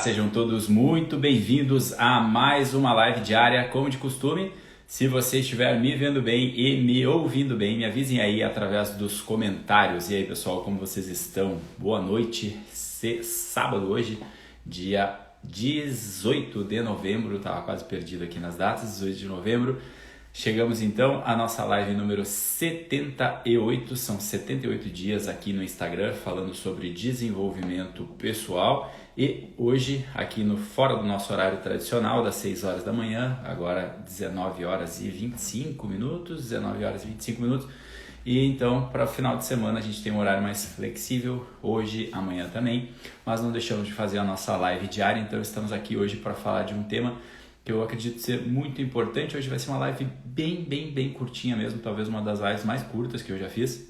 Sejam todos muito bem-vindos a mais uma live diária, como de costume. Se você estiver me vendo bem e me ouvindo bem, me avisem aí através dos comentários. E aí, pessoal, como vocês estão? Boa noite. Sábado hoje, dia 18 de novembro, estava quase perdido aqui nas datas, 18 de novembro. Chegamos então à nossa live número 78, são 78 dias aqui no Instagram falando sobre desenvolvimento pessoal e hoje aqui no fora do nosso horário tradicional das 6 horas da manhã, agora 19 horas e 25 minutos, e então para o final de semana a gente tem um horário mais flexível, hoje, amanhã também, mas não deixamos de fazer a nossa live diária, então estamos aqui hoje para falar de um tema que eu acredito ser muito importante. Hoje vai ser uma live bem curtinha mesmo, talvez uma das lives mais curtas que eu já fiz,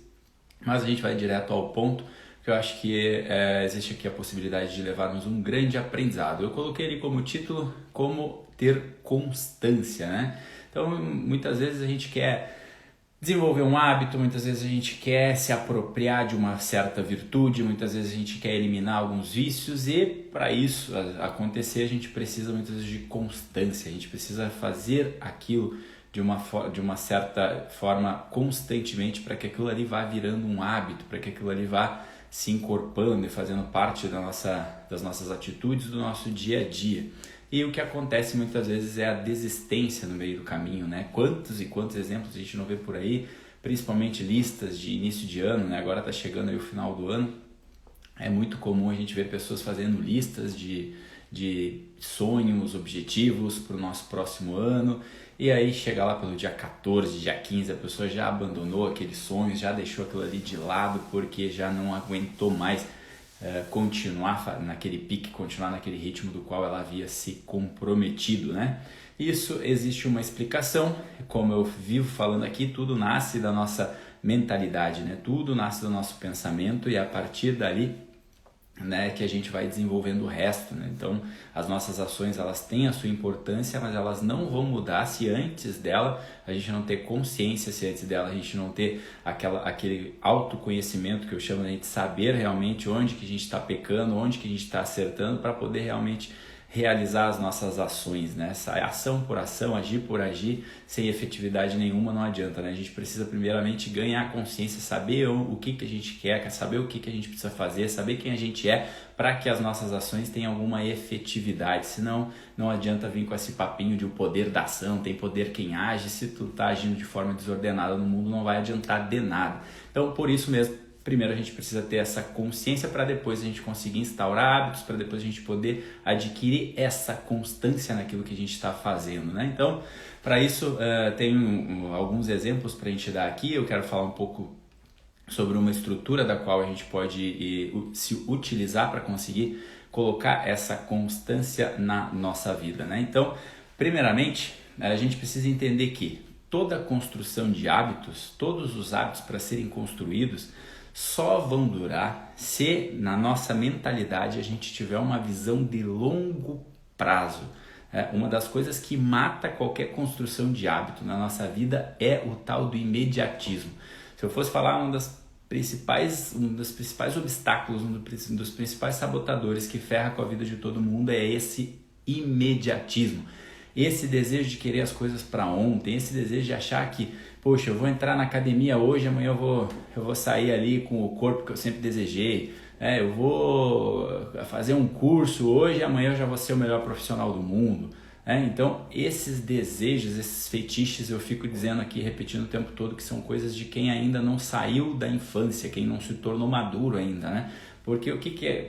mas a gente vai direto ao ponto, que eu acho que existe aqui a possibilidade de levarmos um grande aprendizado. Eu coloquei ali como título, como ter constância, né? Então, muitas vezes a gente quer desenvolver um hábito, muitas vezes a gente quer se apropriar de uma certa virtude, muitas vezes a gente quer eliminar alguns vícios e para isso acontecer a gente precisa muitas vezes de constância, a gente precisa fazer aquilo de uma certa forma constantemente para que aquilo ali vá virando um hábito, para que aquilo ali vá se encorpando e fazendo parte das nossas atitudes, do nosso dia a dia. E o que acontece muitas vezes é a desistência no meio do caminho, né? Quantos e quantos exemplos a gente não vê por aí, principalmente listas de início de ano, né? Agora está chegando aí o final do ano, é muito comum a gente ver pessoas fazendo listas de sonhos, objetivos para o nosso próximo ano, e aí chega lá pelo dia 14, dia 15, a pessoa já abandonou aqueles sonhos, já deixou aquilo ali de lado porque já não aguentou mais continuar naquele pique, continuar naquele ritmo do qual ela havia se comprometido, né? Isso existe uma explicação, como eu vivo falando aqui, tudo nasce da nossa mentalidade, né? Tudo nasce do nosso pensamento e a partir dali, né, que a gente vai desenvolvendo o resto, né? Então, as nossas ações, elas têm a sua importância, mas elas não vão mudar se antes dela a gente não ter consciência, se antes dela a gente não ter aquele autoconhecimento que eu chamo de saber realmente onde que a gente está pecando, onde que a gente está acertando para poder realmente realizar as nossas ações, né? Essa ação por ação, agir por agir, sem efetividade nenhuma não adianta, né? A gente precisa primeiramente ganhar consciência, saber o que a gente quer saber o que a gente precisa fazer, saber quem a gente é, para que as nossas ações tenham alguma efetividade, senão não adianta vir com esse papinho de o poder da ação, tem poder quem age, se tu tá agindo de forma desordenada no mundo não vai adiantar de nada. Então por isso mesmo, primeiro a gente precisa ter essa consciência para depois a gente conseguir instaurar hábitos, para depois a gente poder adquirir essa constância naquilo que a gente está fazendo, né? Então, para isso, tem alguns exemplos para a gente dar aqui. Eu quero falar um pouco sobre uma estrutura da qual a gente pode se utilizar para conseguir colocar essa constância na nossa vida, né? Então, primeiramente, a gente precisa entender que toda construção de hábitos, todos os hábitos para serem construídos, só vão durar se na nossa mentalidade a gente tiver uma visão de longo prazo. Uma das coisas que mata qualquer construção de hábito na nossa vida é o tal do imediatismo. Se eu fosse falar um dos principais obstáculos, um dos principais sabotadores que ferra com a vida de todo mundo é esse imediatismo. Esse desejo de querer as coisas para ontem, esse desejo de achar que, poxa, eu vou entrar na academia hoje, amanhã eu vou sair ali com o corpo que eu sempre desejei, eu vou fazer um curso hoje, amanhã eu já vou ser o melhor profissional do mundo. Então, esses desejos, esses fetiches, eu fico dizendo aqui, repetindo o tempo todo, que são coisas de quem ainda não saiu da infância, quem não se tornou maduro ainda, né? Porque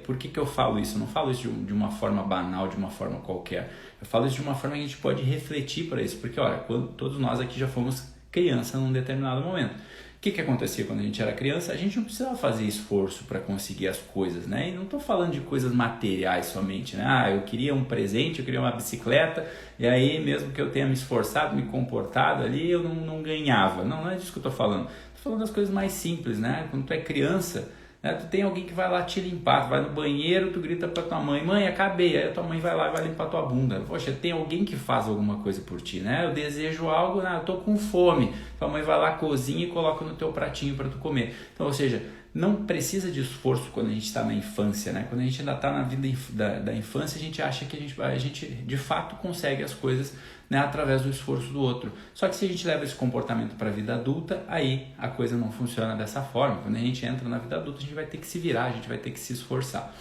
por que eu falo isso? Eu não falo isso de uma forma banal, de uma forma qualquer. Eu falo isso de uma forma que a gente pode refletir para isso. Porque, olha, todos nós aqui já fomos criança num determinado momento. O que acontecia quando a gente era criança? A gente não precisava fazer esforço para conseguir as coisas, né? E não estou falando de coisas materiais somente, né? Eu queria um presente, eu queria uma bicicleta, e aí mesmo que eu tenha me esforçado, me comportado ali, eu não ganhava. Não é disso que eu estou falando. Estou falando das coisas mais simples, né? Quando tu é criança, né? Tu tem alguém que vai lá te limpar, tu vai no banheiro, tu grita pra tua mãe, mãe, acabei, aí a tua mãe vai lá e vai limpar tua bunda. Poxa, tem alguém que faz alguma coisa por ti, né? Eu desejo algo, eu tô com fome, tua mãe vai lá, cozinha e coloca no teu pratinho para tu comer. Então, ou seja, não precisa de esforço quando a gente está na infância, né? Quando a gente ainda está na vida da infância, a gente acha que a gente de fato consegue as coisas, né, através do esforço do outro. Só que se a gente leva esse comportamento para a vida adulta, aí a coisa não funciona dessa forma. Quando a gente entra na vida adulta, a gente vai ter que se virar, a gente vai ter que se esforçar.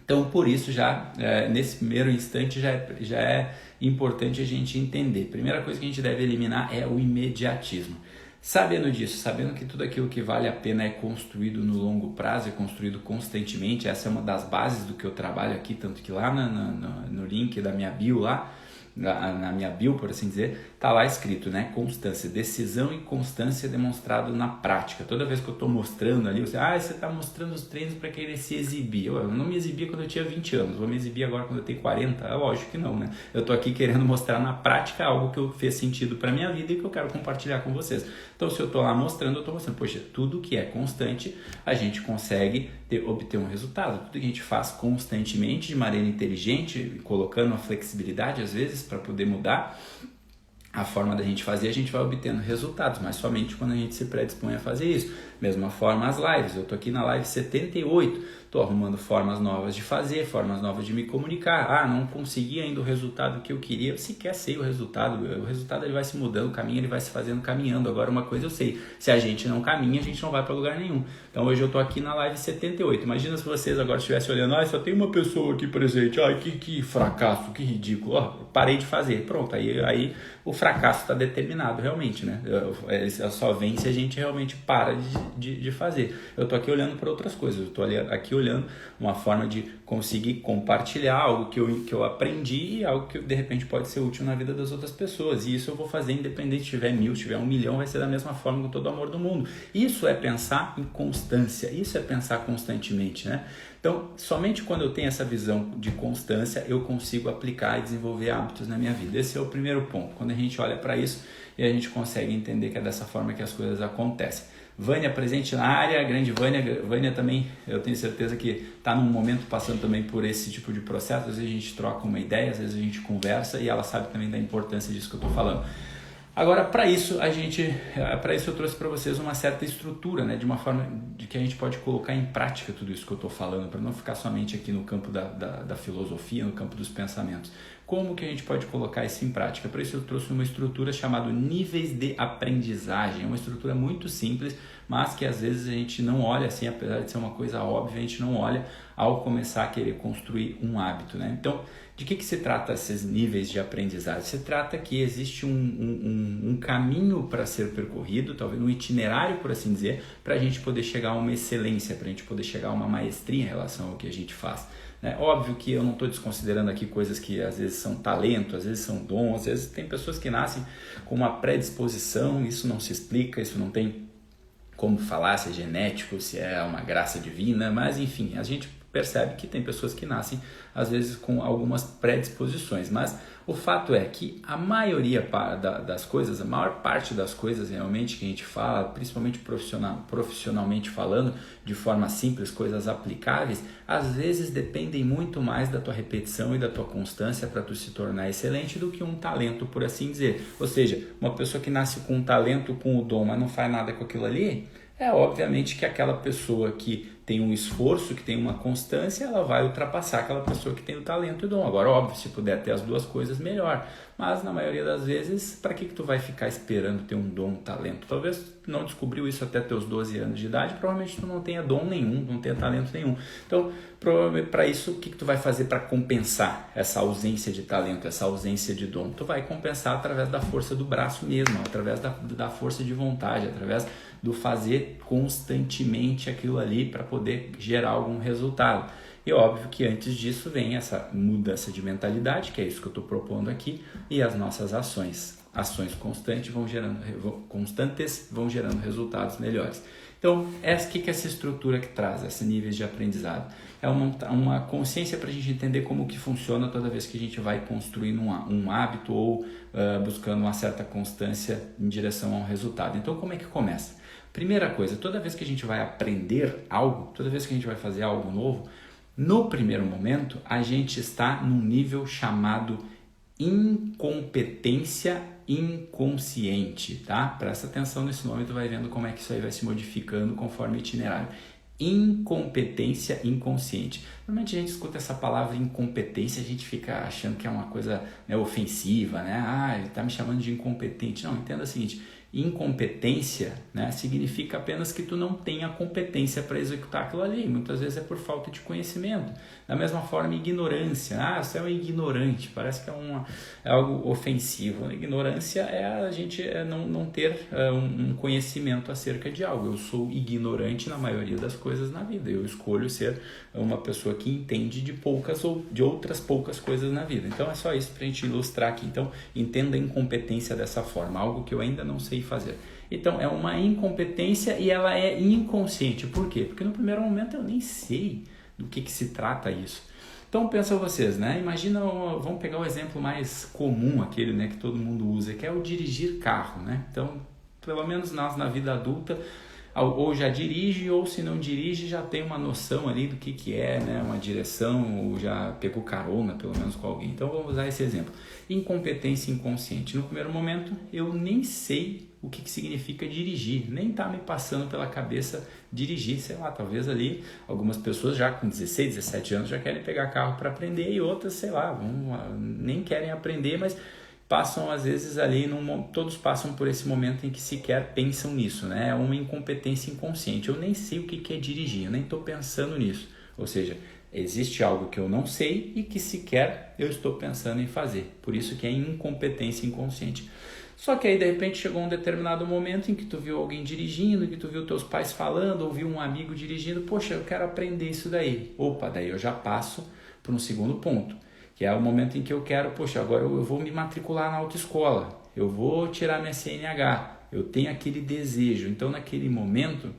Então, por isso, nesse primeiro instante, já é importante a gente entender. Primeira coisa que a gente deve eliminar é o imediatismo. Sabendo disso, sabendo que tudo aquilo que vale a pena é construído no longo prazo, é construído constantemente, essa é uma das bases do que eu trabalho aqui, tanto que lá no link da minha bio lá, na minha bio, por assim dizer, tá lá escrito, né? Constância, decisão e constância demonstrado na prática. Toda vez que eu estou mostrando ali, você está mostrando os treinos para querer se exibir. Eu não me exibia quando eu tinha 20 anos, vou me exibir agora quando eu tenho 40? É lógico que não, né? Eu estou aqui querendo mostrar na prática algo que fez sentido para minha vida e que eu quero compartilhar com vocês. Então, se eu estou lá mostrando, eu estou mostrando, poxa, tudo que é constante, a gente consegue obter um resultado. Tudo que a gente faz constantemente, de maneira inteligente, colocando a flexibilidade, às vezes, para poder mudar a forma da gente fazer, a gente vai obtendo resultados, mas somente quando a gente se predispõe a fazer isso. Mesma forma as lives, eu estou aqui na live 78, estou arrumando formas novas de fazer, formas novas de me comunicar. Não consegui ainda o resultado que eu queria, eu sequer sei o resultado ele vai se mudando, o caminho ele vai se fazendo caminhando. Agora uma coisa eu sei, se a gente não caminha, a gente não vai para lugar nenhum. Então hoje eu estou aqui na live 78, imagina se vocês agora estivessem olhando, só tem uma pessoa aqui presente, que fracasso, que ridículo, parei de fazer, pronto, aí o fracasso está determinado realmente, né? Só vem se a gente realmente para de fazer. Eu estou aqui olhando para outras coisas, eu estou aqui olhando uma forma de conseguir compartilhar algo que eu aprendi e algo que de repente pode ser útil na vida das outras pessoas, e isso eu vou fazer independente se tiver 1000, se tiver 1 milhão, vai ser da mesma forma com todo o amor do mundo. Isso é pensar em constância, isso é pensar constantemente, né? Então, somente quando eu tenho essa visão de constância, eu consigo aplicar e desenvolver hábitos na minha vida. Esse é o primeiro ponto. Quando a gente olha para isso e a gente consegue entender que é dessa forma que as coisas acontecem. Vânia presente na área, grande Vânia. Vânia também, eu tenho certeza que está num momento passando também por esse tipo de processo. Às vezes a gente troca uma ideia, às vezes a gente conversa e ela sabe também da importância disso que eu estou falando. Agora, para isso eu trouxe para vocês uma certa estrutura, né, de uma forma de que a gente pode colocar em prática tudo isso que eu estou falando, para não ficar somente aqui no campo da filosofia, no campo dos pensamentos. Como que a gente pode colocar isso em prática? Para isso eu trouxe uma estrutura chamada níveis de aprendizagem. É uma estrutura muito simples, mas que às vezes a gente não olha assim, apesar de ser uma coisa óbvia, a gente não olha ao começar a querer construir um hábito, né? Então, de que se trata esses níveis de aprendizagem? Se trata que existe um caminho para ser percorrido, talvez um itinerário, por assim dizer, para a gente poder chegar a uma excelência, para a gente poder chegar a uma maestria em relação ao que a gente faz. Óbvio que eu não estou desconsiderando aqui coisas que às vezes são talento, às vezes são dom, às vezes tem pessoas que nascem com uma predisposição, isso não se explica, isso não tem como falar se é genético, se é uma graça divina, mas enfim, a gente percebe que tem pessoas que nascem às vezes com algumas predisposições, mas o fato é que a maioria das coisas, a maior parte das coisas realmente que a gente fala, principalmente profissionalmente falando, de forma simples, coisas aplicáveis, às vezes dependem muito mais da tua repetição e da tua constância para tu se tornar excelente do que um talento, por assim dizer. Ou seja, uma pessoa que nasce com um talento, com o dom, mas não faz nada com aquilo ali, é obviamente que aquela pessoa que tem um esforço, que tem uma constância, ela vai ultrapassar aquela pessoa que tem o talento e o dom. Agora, óbvio, se puder ter as duas coisas, melhor. Mas, na maioria das vezes, para que tu vai ficar esperando ter um dom, um talento? Talvez tu não descobriu isso até teus 12 anos de idade, provavelmente tu não tenha dom nenhum, não tenha talento nenhum. Então, provavelmente para isso, o que tu vai fazer para compensar essa ausência de talento, essa ausência de dom? Tu vai compensar através da força do braço mesmo, através da força de vontade, através do fazer constantemente aquilo ali para poder gerar algum resultado. E óbvio que antes disso vem essa mudança de mentalidade, que é isso que eu estou propondo aqui, e as nossas ações. Ações constantes vão gerando resultados melhores. Então, o que é essa estrutura que traz, esses níveis de aprendizado? É uma consciência para a gente entender como que funciona toda vez que a gente vai construindo um hábito ou buscando uma certa constância em direção a um resultado. Então, como é que começa? Primeira coisa, toda vez que a gente vai aprender algo, toda vez que a gente vai fazer algo novo, no primeiro momento, a gente está num nível chamado incompetência inconsciente, tá? Presta atenção nesse nome, tu vai vendo como é que isso aí vai se modificando conforme o itinerário. Incompetência inconsciente. Normalmente a gente escuta essa palavra incompetência, a gente fica achando que é uma coisa, né, ofensiva, né? Ah, ele tá me chamando de incompetente. Não, entenda o seguinte, incompetência, né, significa apenas que tu não tem a competência para executar aquilo ali. Muitas vezes é por falta de conhecimento. Da mesma forma, ignorância. Ah, você é um ignorante. Parece que é algo ofensivo. Ignorância é a gente não ter um conhecimento acerca de algo. Eu sou ignorante na maioria das coisas na vida. Eu escolho ser uma pessoa que entende de poucas ou de outras poucas coisas na vida. Então é só isso para a gente ilustrar aqui. Então entenda a incompetência dessa forma, algo que eu ainda não sei fazer. Então é uma incompetência e ela é inconsciente. Por quê? Porque no primeiro momento eu nem sei do que se trata isso. Então pensa vocês, né? Imagina, vamos pegar o exemplo mais comum, aquele, né, que todo mundo usa, que é o dirigir carro, né? Então, pelo menos nós na vida adulta, ou já dirige, ou se não dirige, já tem uma noção ali do que é, né, uma direção, ou já pegou carona, pelo menos, com alguém. Então, vamos usar esse exemplo. Incompetência inconsciente. No primeiro momento, eu nem sei o que significa dirigir, nem tá me passando pela cabeça dirigir, sei lá, talvez ali algumas pessoas já com 16, 17 anos já querem pegar carro para aprender e outras, sei lá, nem querem aprender, mas passam às vezes ali, todos passam por esse momento em que sequer pensam nisso, né? É uma incompetência inconsciente. Eu nem sei o que é dirigir, eu nem estou pensando nisso. Ou seja, existe algo que eu não sei e que sequer eu estou pensando em fazer. Por isso que é incompetência inconsciente. Só que aí de repente chegou um determinado momento em que tu viu alguém dirigindo, que tu viu teus pais falando, ou viu um amigo dirigindo, poxa, eu quero aprender isso daí. Opa, daí eu já passo para um segundo ponto, que é o momento em que eu quero, poxa, agora eu vou me matricular na autoescola, eu vou tirar minha CNH, eu tenho aquele desejo. Então naquele momento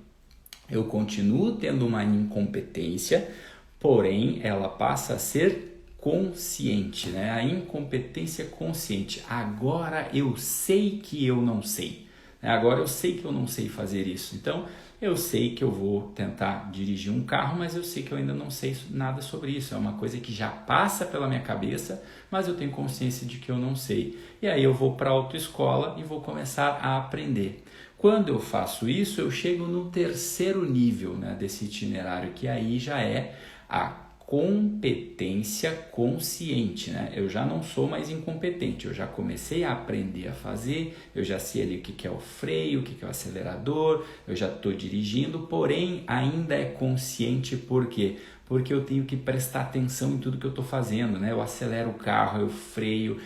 eu continuo tendo uma incompetência, porém ela passa a ser consciente, né? A incompetência consciente. Agora eu sei que eu não sei, né? Agora eu sei que eu não sei fazer isso. Então eu sei que eu vou tentar dirigir um carro, mas eu sei que eu ainda não sei nada sobre isso. É uma coisa que já passa pela minha cabeça, mas eu tenho consciência de que eu não sei. E aí eu vou para a autoescola e vou começar a aprender. Quando eu faço isso, eu chego no terceiro nível, né, desse itinerário, que aí já é a competência consciente, né? Eu já não sou mais incompetente, eu já comecei a aprender a fazer, eu já sei ali o que é o freio, o que é o acelerador, eu já estou dirigindo, porém ainda é consciente. Por quê? Porque eu tenho que prestar atenção em tudo que eu estou fazendo, né? Eu acelero o carro, eu freio,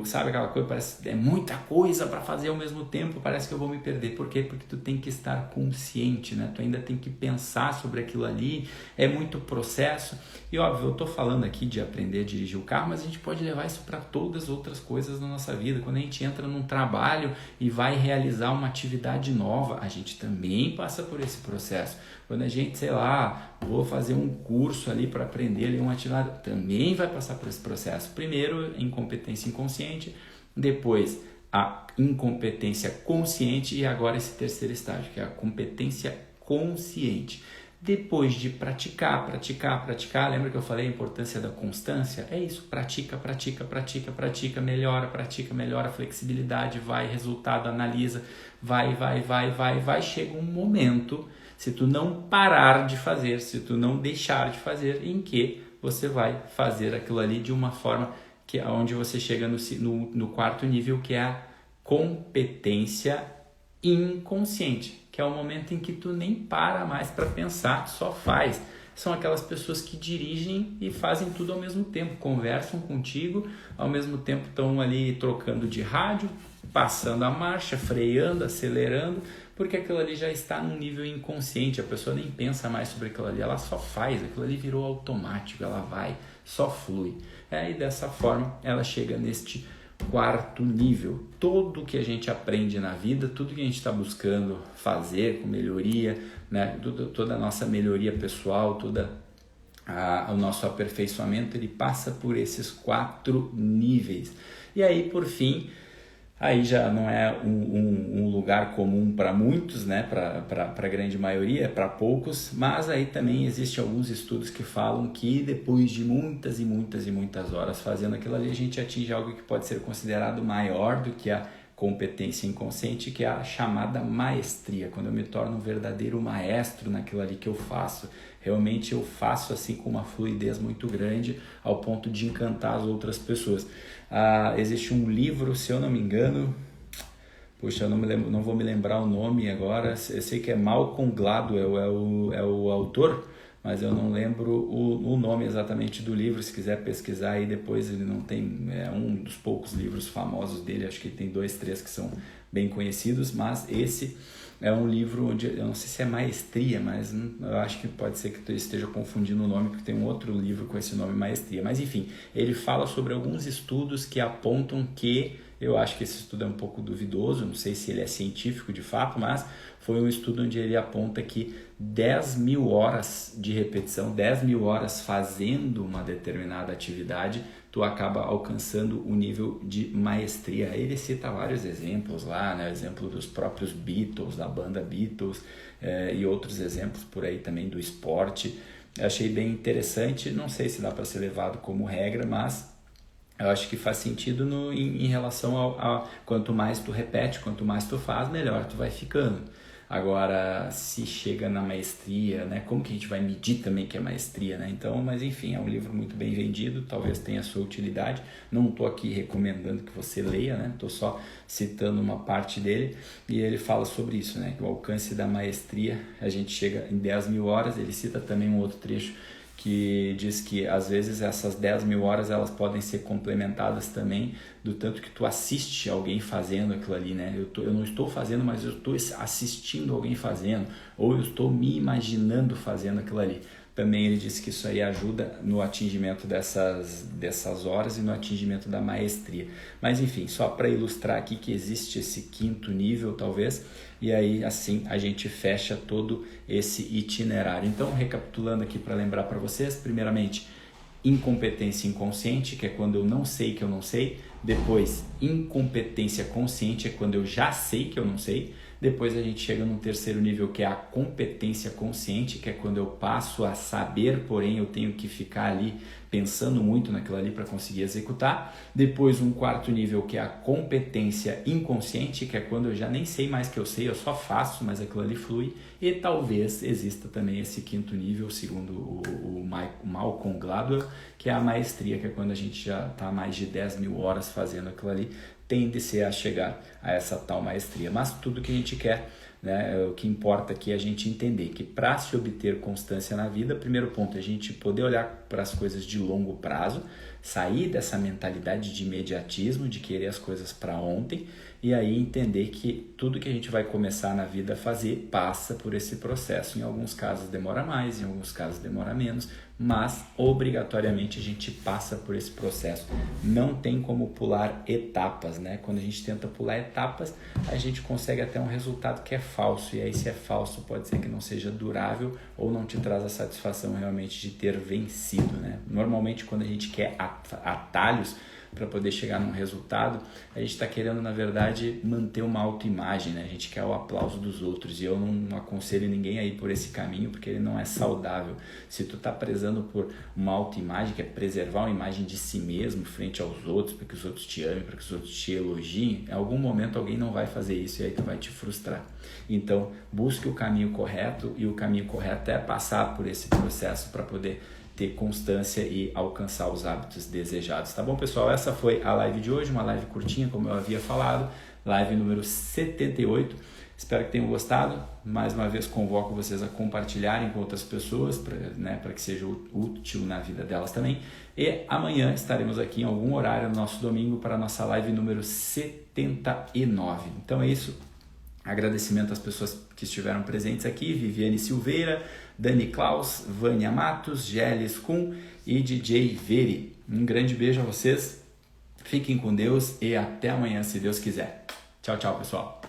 sabe aquela coisa, parece é muita coisa para fazer ao mesmo tempo, parece que eu vou me perder. Por quê? Porque tu tem que estar consciente, né? Tu ainda tem que pensar sobre aquilo ali, é muito processo. E óbvio, eu estou falando aqui de aprender a dirigir o carro, mas a gente pode levar isso para todas as outras coisas na nossa vida. Quando a gente entra num trabalho e vai realizar uma atividade nova, a gente também passa por esse processo. Quando a gente, sei lá, vou fazer um curso ali para aprender ali uma atividade, também vai passar por esse processo. Primeiro, incompetência inconsciente, depois a incompetência consciente e agora esse terceiro estágio, que é a competência consciente. Depois de praticar, lembra que eu falei a importância da constância? É isso, pratica, melhora, flexibilidade, vai, resultado, analisa, vai, chega um momento, se tu não parar de fazer, se tu não deixar de fazer, em que você vai fazer aquilo ali de uma forma que é onde você chega no quarto nível, que é a competência inconsciente, que é o momento em que tu nem para mais para pensar, só faz. São aquelas pessoas que dirigem e fazem tudo ao mesmo tempo, conversam contigo, ao mesmo tempo estão ali trocando de rádio, passando a marcha, freando, acelerando, porque aquilo ali já está num nível inconsciente, a pessoa nem pensa mais sobre aquilo ali, ela só faz, aquilo ali virou automático, ela vai, só flui. E dessa forma ela chega neste quarto nível. Tudo que a gente aprende na vida, tudo que a gente está buscando fazer com melhoria, né? Toda a nossa melhoria pessoal, o nosso aperfeiçoamento, ele passa por esses 4 níveis. E aí, por fim, Aí já não é um lugar comum para muitos, né? Para a grande maioria, é para poucos, mas aí também existem alguns estudos que falam que depois de muitas e muitas e muitas horas fazendo aquilo ali, a gente atinge algo que pode ser considerado maior do que a competência inconsciente, que é a chamada maestria, quando eu me torno um verdadeiro maestro naquilo ali que eu faço. Realmente eu faço assim com uma fluidez muito grande ao ponto de encantar as outras pessoas. Existe um livro, se eu não me engano, puxa, eu não, não vou me lembrar o nome agora, eu sei que é Malcolm Gladwell, é o autor, mas eu não lembro o nome exatamente do livro. Se quiser pesquisar aí depois, ele não tem, é um dos poucos livros famosos dele, acho que tem 2, 3 que são bem conhecidos, mas esse é um livro onde, eu não sei se é maestria, mas eu acho que pode ser que tu esteja confundindo o nome, porque tem um outro livro com esse nome, maestria. Mas enfim, ele fala sobre alguns estudos que apontam que, eu acho que esse estudo é um pouco duvidoso, não sei se ele é científico de fato, mas foi um estudo onde ele aponta que 10.000 horas de repetição, 10.000 horas fazendo uma determinada atividade, tu acaba alcançando o nível de maestria. Ele cita vários exemplos lá, né? O exemplo dos próprios Beatles, da banda Beatles, e outros exemplos por aí também do esporte. Eu achei bem interessante, não sei se dá para ser levado como regra, mas eu acho que faz sentido em relação a quanto mais tu repete, quanto mais tu faz, melhor tu vai ficando. Agora, se chega na maestria, né? Como que a gente vai medir também que é maestria, né? Então, mas enfim, é um livro muito bem vendido, talvez tenha a sua utilidade. Não estou aqui recomendando que você leia, né? Estou só citando uma parte dele e ele fala sobre isso, né? Que o alcance da maestria, a gente chega em 10.000 horas. Ele cita também um outro trecho que diz que às vezes essas 10.000 horas elas podem ser complementadas também do tanto que tu assiste alguém fazendo aquilo ali, né? Eu não estou fazendo, mas eu estou assistindo alguém fazendo, ou eu estou me imaginando fazendo aquilo ali. Também ele diz que isso aí ajuda no atingimento dessas horas e no atingimento da maestria. Mas enfim, só para ilustrar aqui que existe esse 5º nível talvez, e aí assim a gente fecha todo esse itinerário. Então, recapitulando aqui para lembrar para vocês, primeiramente, incompetência inconsciente, que é quando eu não sei que eu não sei. Depois, incompetência consciente, é quando eu já sei que eu não sei. Depois a gente chega num 3º nível, que é a competência consciente, que é quando eu passo a saber, porém eu tenho que ficar ali pensando muito naquilo ali para conseguir executar. Depois um 4º nível, que é a competência inconsciente, que é quando eu já nem sei mais que eu sei, eu só faço, mas aquilo ali flui. E talvez exista também esse 5º nível, segundo o Malcolm Gladwell, que é a maestria, que é quando a gente já está mais de 10.000 horas fazendo aquilo ali, tende-se a chegar a essa tal maestria. Mas tudo que a gente quer, né, o que importa aqui é a gente entender que para se obter constância na vida, primeiro ponto é a gente poder olhar para as coisas de longo prazo, sair dessa mentalidade de imediatismo, de querer as coisas para ontem, e aí entender que tudo que a gente vai começar na vida a fazer passa por esse processo. Em alguns casos demora mais, em alguns casos demora menos, mas obrigatoriamente a gente passa por esse processo. Não tem como pular etapas, né? Quando a gente tenta pular etapas, a gente consegue até um resultado que é falso, e aí se é falso pode ser que não seja durável ou não te traz a satisfação realmente de ter vencido, né? Normalmente quando a gente quer atalhos para poder chegar num resultado, a gente está querendo, na verdade, manter uma autoimagem, né? A gente quer o aplauso dos outros, e eu não aconselho ninguém a ir por esse caminho, porque ele não é saudável. Se tu está prezando por uma autoimagem, que é preservar uma imagem de si mesmo frente aos outros, para que os outros te amem, para que os outros te elogiem, em algum momento alguém não vai fazer isso, e aí tu vai te frustrar. Então, busque o caminho correto, e o caminho correto é passar por esse processo para poder ter constância e alcançar os hábitos desejados. Tá bom, pessoal? Essa foi a live de hoje, uma live curtinha, como eu havia falado, live número 78. Espero que tenham gostado. Mais uma vez convoco vocês a compartilharem com outras pessoas, para que seja útil na vida delas também. E amanhã estaremos aqui em algum horário no nosso domingo para a nossa live número 79. Então é isso. Agradecimento às pessoas que estiveram presentes aqui: Viviane Silveira, Dani Klaus, Vânia Matos, Geles Kuhn e DJ Veri. Um grande beijo a vocês, fiquem com Deus e até amanhã, se Deus quiser. Tchau, tchau, pessoal.